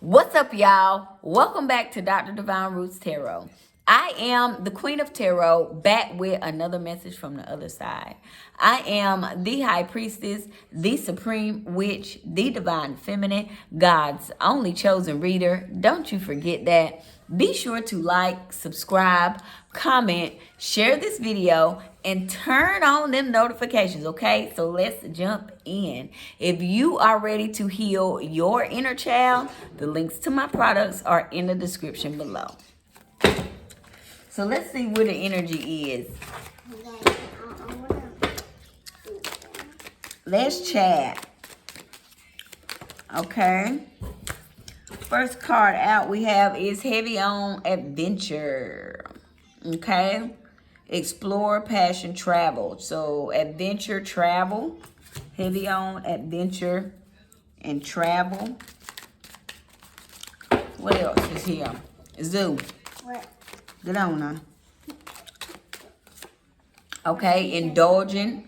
What's up, y'all? Welcome back to Dr. Divine Roots Tarot. I am the Queen of Tarot, back with another message from the other side. I am the High Priestess, the Supreme Witch, the Divine Feminine, God's only chosen reader. Don't you forget that. Be sure to like, subscribe, comment, share this video, and turn on them notifications, okay? So let's jump in. If you are ready to heal your inner child, the links to my products are in the description below. So let's see where the energy is. Let's chat. Okay. First card out we have is heavy on adventure. Okay. Explore, passion, travel. So adventure, travel. Heavy on adventure and travel. What else is here? Zoo. What? Get on now. Okay, indulgence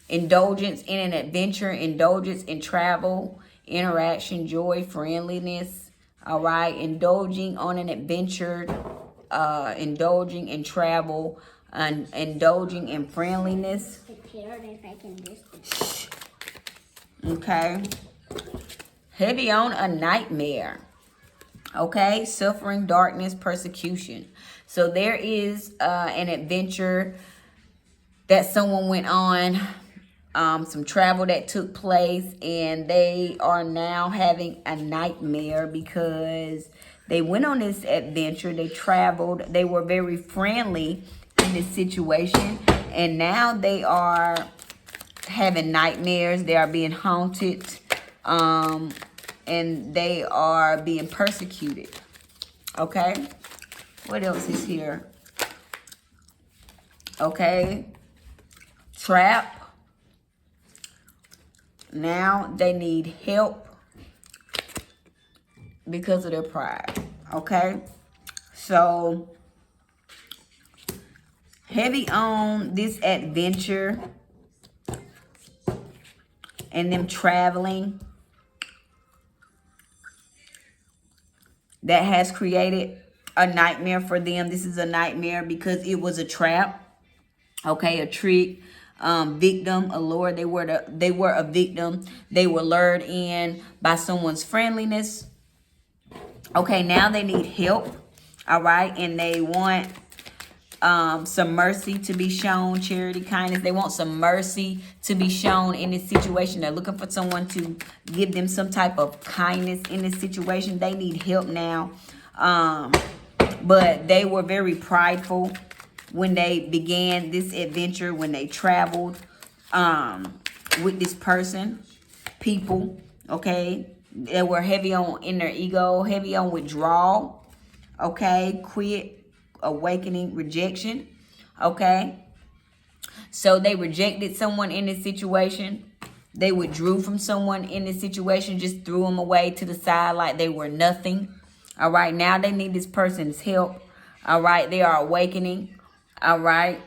in an adventure, indulgence in travel, interaction, joy, friendliness. All right, indulging on an adventure, indulging in travel, and indulging in friendliness. Okay. Heavy on a nightmare. Okay, suffering, darkness, persecution. So there is an adventure that someone went on, some travel that took place, and they are now having a nightmare because they went on this adventure, they traveled, they were very friendly in this situation, and now they are having nightmares, they are being haunted, and they are being persecuted. Okay, what else is here? Okay, trap. Now they need help because of their pride. Okay, so heavy on this adventure and them traveling. That has created a nightmare for them. This is a nightmare because it was a trap. Okay, a trick, victim, a lure. They were a victim. They were lured in by someone's friendliness. Okay, now they need help. All right, and they want some mercy to be shown, charity, kindness. They want some mercy to be shown in this situation. They're looking for someone to give them some type of kindness in this situation. They need help now. But they were very prideful when they began this adventure, when they traveled with this person, people, okay? They were heavy on in their ego, heavy on withdrawal, okay? Quit, awakening, rejection, okay? So they rejected someone in this situation. They withdrew from someone in this situation, just threw them away to the side like they were nothing. All right, now they need this person's help. All right, they are awakening. All right,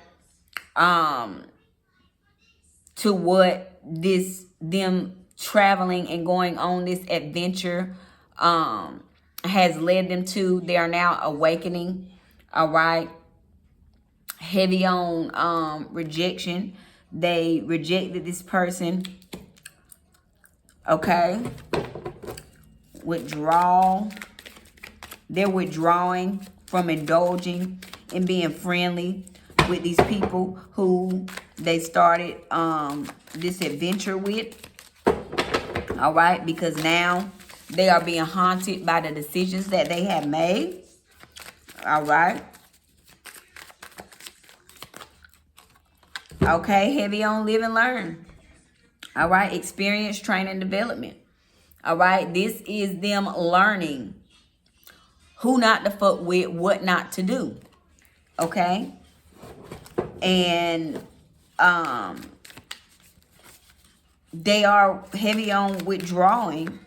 to what them traveling and going on this adventure has led them to. They are now awakening. All right, heavy on rejection. They rejected this person. Okay, withdrawal. They're withdrawing from indulging and being friendly with these people who they started this adventure with. All right, because now they are being haunted by the decisions that they have made. All right. Okay, heavy on live and learn. All right, experience, training, development. All right, this is them learning who not to fuck with, what not to do. Okay? And they are heavy on withdrawing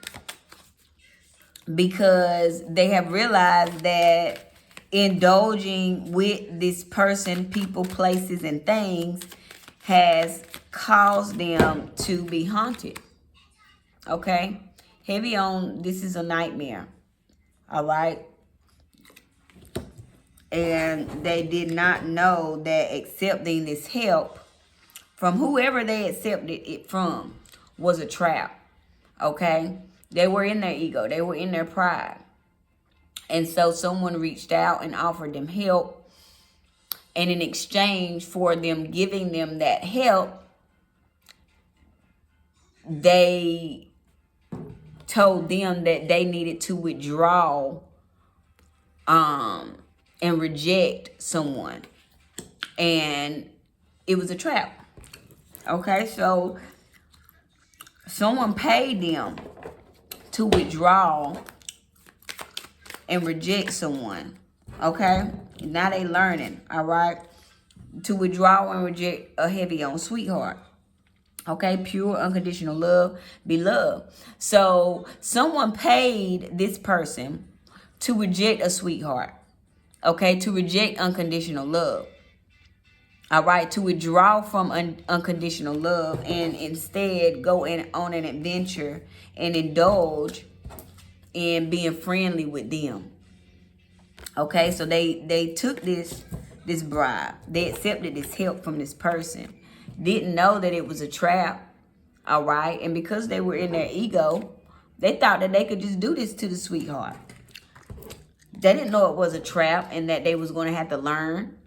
because they have realized that indulging with this person, people, places, and things has caused them to be haunted. Okay? Heavy on, this is a nightmare. All right. And they did not know that accepting this help from whoever they accepted it from was a trap. Okay. They were in their ego. They were in their pride. And so someone reached out and offered them help. And in exchange for them giving them that help, they told them that they needed to withdraw and reject someone. And it was a trap. Okay, so someone paid them to withdraw and reject someone. Okay, now they learning. All right, to withdraw and reject a heavy on sweetheart. Okay, pure unconditional love, beloved. So someone paid this person to reject a sweetheart. Okay, to reject unconditional love. All right, to withdraw from unconditional love and instead go on an adventure and indulge in being friendly with them. Okay, so they took this bribe. They accepted this help from this person. Didn't know that it was a trap. All right, and because they were in their ego, they thought that they could just do this to the sweetheart. They didn't know it was a trap and that they was going to have to learn.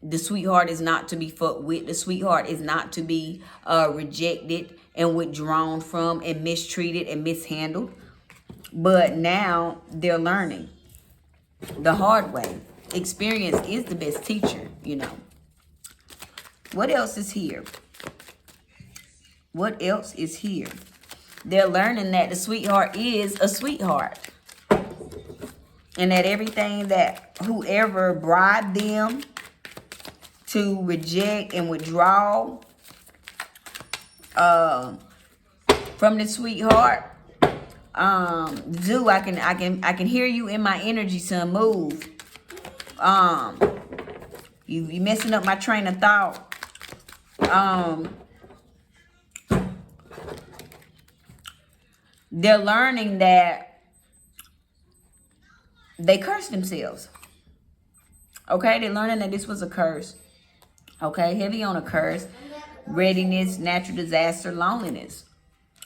The sweetheart is not to be fucked with. The sweetheart is not to be rejected and withdrawn from and mistreated and mishandled. But now they're learning the hard way. Experience is the best teacher, you know. What else is here? What else is here? They're learning that the sweetheart is a sweetheart. And that everything that whoever bribed them to reject and withdraw from the sweetheart, Zoo, I can hear you in my energy, son. Move. You messing up my train of thought. They're learning that they cursed themselves. Okay, they're learning that this was a curse. Okay, heavy on a curse. Readiness, natural disaster, loneliness.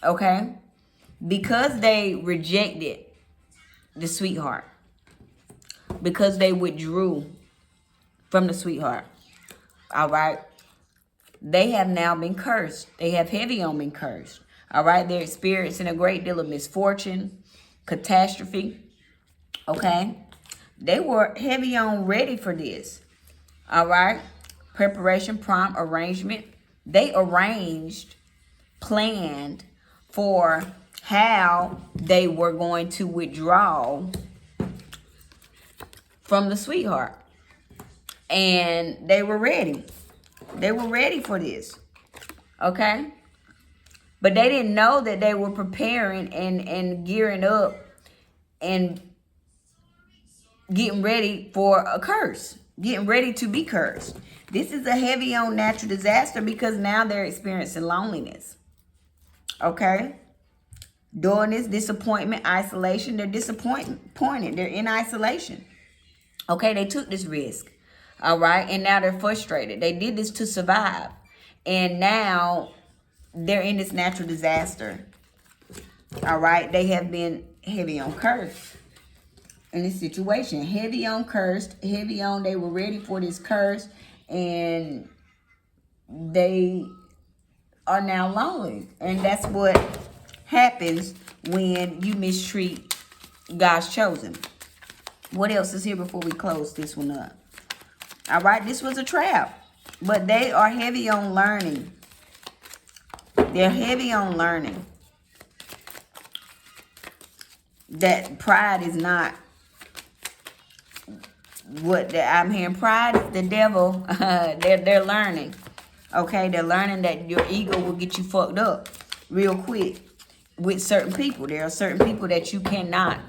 Okay, because they rejected the sweetheart. Because they withdrew from the sweetheart. All right, they have now been cursed. They have heavy on been cursed. All right, they're experiencing a great deal of misfortune, catastrophe. Okay, they were heavy on ready for this. All right, preparation, prompt, arrangement. They arranged, planned for how they were going to withdraw from the sweetheart. And they were ready. They were ready for this. Okay, but they didn't know that they were preparing and gearing up and getting ready for a curse, getting ready to be cursed. This is a heavy on natural disaster because now they're experiencing loneliness. Okay? Dullness, disappointment, isolation. They're disappointed. They're in isolation. Okay? They took this risk. All right? And now they're frustrated. They did this to survive. And now they're in this natural disaster. All right? They have been heavy on curse. In this situation, heavy on cursed, heavy on they were ready for this curse, and they are now lonely. And that's what happens when you mistreat God's chosen. What else is here before we close this one up? All right, this was a trap, but they are heavy on learning. They're heavy on learning that pride is not what I'm hearing. Pride is the devil. They're learning. Okay, they're learning that your ego will get you fucked up real quick with certain people. There are certain people that you cannot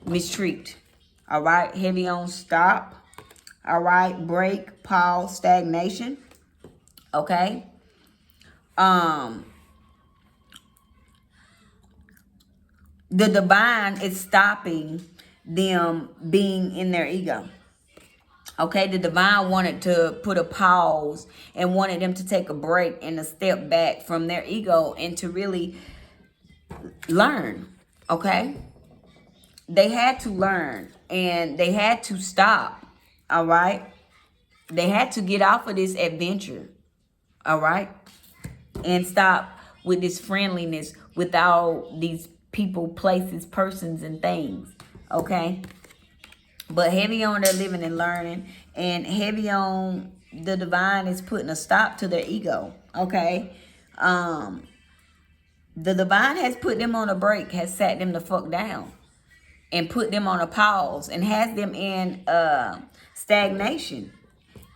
mistreat. All right, heavy on stop. All right, break, pause, stagnation. Okay. The divine is stopping them being in their ego. Okay, the divine wanted to put a pause and wanted them to take a break and a step back from their ego and to really learn. Okay, they had to learn and they had to stop. All right, they had to get off of this adventure. All right, and stop with this friendliness with all these people, places, persons, and things. Okay, but heavy on their living and learning, and heavy on the divine is putting a stop to their ego. Okay, the divine has put them on a break, has sat them the fuck down, and put them on a pause, and has them in stagnation.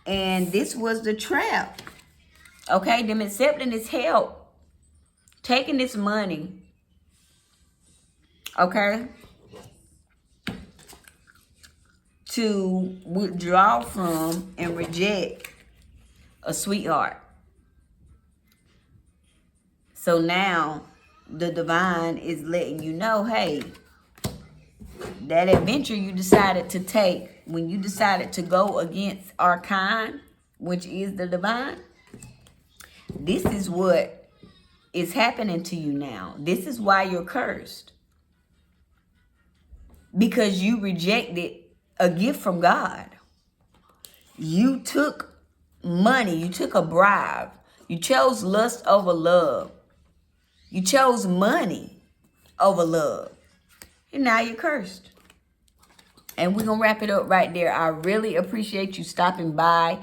And this was the trap. Okay, them accepting this help, taking this money. Okay, to withdraw from and reject a sweetheart. So now the divine is letting you know, hey, that adventure you decided to take, when you decided to go against our kind, which is the divine, this is what is happening to you now. This is why you're cursed. Because you rejected a gift from God. You took money. You took a bribe. You chose lust over love. You chose money over love. And now you're cursed. And we're going to wrap it up right there. I really appreciate you stopping by.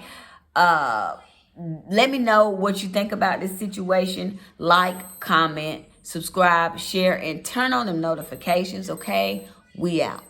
Let me know what you think about this situation. Like, comment, subscribe, share, and turn on them notifications, okay? We out.